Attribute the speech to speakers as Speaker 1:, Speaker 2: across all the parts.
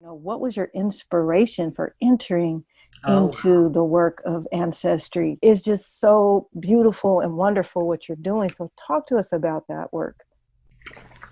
Speaker 1: What was your inspiration for entering
Speaker 2: Oh,
Speaker 1: into the work of ancestry? It's just so beautiful and wonderful what you're doing. So talk to us about that work.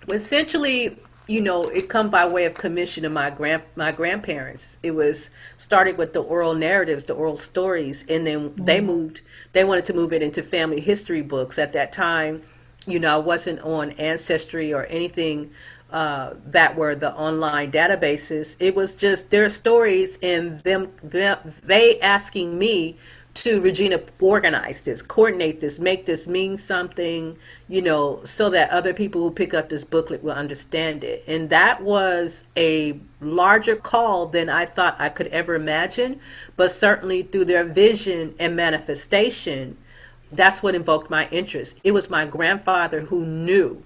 Speaker 2: well, essentially, it come by way of commission of my grandparents. It was started with the oral narratives, the oral stories, and then
Speaker 1: Mm.
Speaker 2: they wanted to move it into family history books. At that time, I wasn't on Ancestry or anything that were the online databases. It was just their stories and they asking me to Regina organize this, coordinate this, make this mean something, so that other people who pick up this booklet will understand it. And that was a larger call than I thought I could ever imagine, but certainly through their vision and manifestation, that's what invoked my interest. It was my grandfather who knew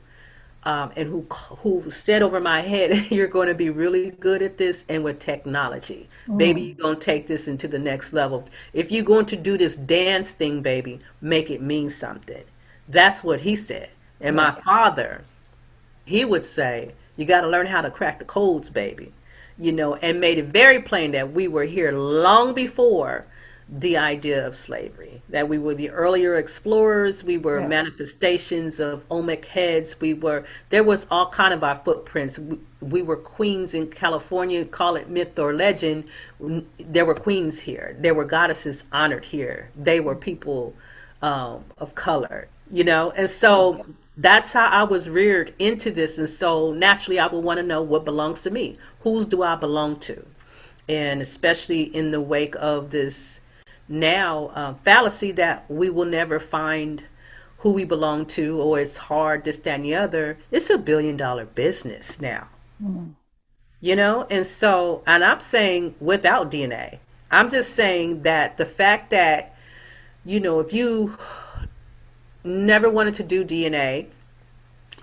Speaker 2: and who said over my head, "You're going to be really good at this, and with technology, baby,
Speaker 1: Mm.
Speaker 2: you're going to take this into the next level. If you're going to do this dance thing, baby, make it mean something." That's what he said. And my
Speaker 1: Yes.
Speaker 2: father, he would say, "You got to learn how to crack the codes, baby," and made it very plain that we were here long before the idea of slavery, that we were the earlier explorers, we were
Speaker 1: Yes.
Speaker 2: manifestations of Olmec heads, there was all kind of our footprints. We were queens in California, call it myth or legend. There were queens here, there were goddesses honored here, they were people of color, and so
Speaker 1: Yes.
Speaker 2: that's how I was reared into this. And so naturally I would want to know what belongs to me, whose do I belong to, and especially in the wake of this now fallacy that we will never find who we belong to, or it's hard, this, that, and the other. It's $1 billion business now,
Speaker 1: Mm.
Speaker 2: and so, and I'm saying without DNA. I'm just saying that the fact that, if you never wanted to do DNA,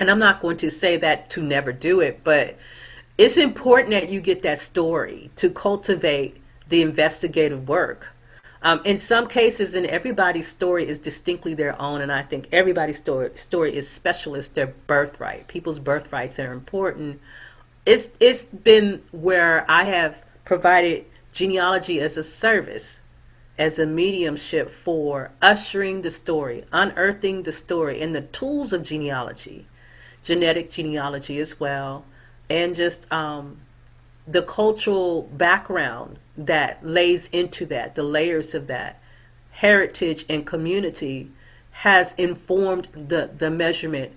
Speaker 2: and I'm not going to say that to never do it, but it's important that you get that story to cultivate the investigative work. In some cases, and everybody's story is distinctly their own, and I think everybody's story is special. It's their birthright. People's birthrights are important. It's been where I have provided genealogy as a service, as a mediumship for ushering the story, unearthing the story, and the tools of genealogy, genetic genealogy as well, and just the cultural background that lays into that, the layers of that, heritage and community has informed the measurement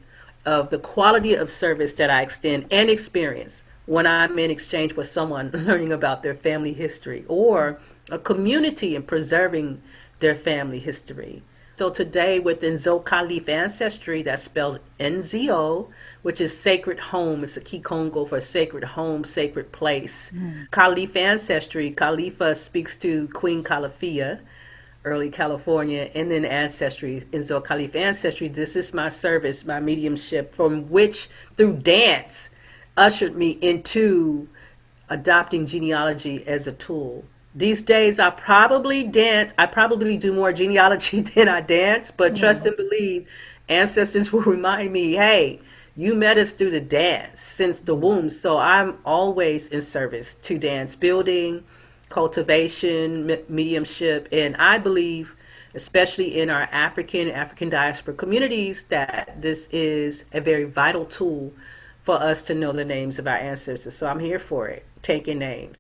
Speaker 2: of the quality of service that I extend and experience when I'm in exchange with someone learning about their family history, or a community and preserving their family history. So today with Nzo Califa Ancestry, that's spelled Nzo, which is sacred home. It's a Kikongo for sacred home, sacred place.
Speaker 1: Mm.
Speaker 2: Califa Ancestry, Califa speaks to Queen Calafia, early California, and then Ancestry, Nzo Califa Ancestry. This is my service, my mediumship, from which, through dance, ushered me into adopting genealogy as a tool. These days, I probably dance. I probably do more genealogy than I dance, but trust
Speaker 1: Mm.
Speaker 2: and believe, ancestors will remind me, hey, you met us through the dance since the womb. So I'm always in service to dance building, cultivation, mediumship, and I believe, especially in our African diaspora communities, that this is a very vital tool for us to know the names of our ancestors. So I'm here for it, taking names.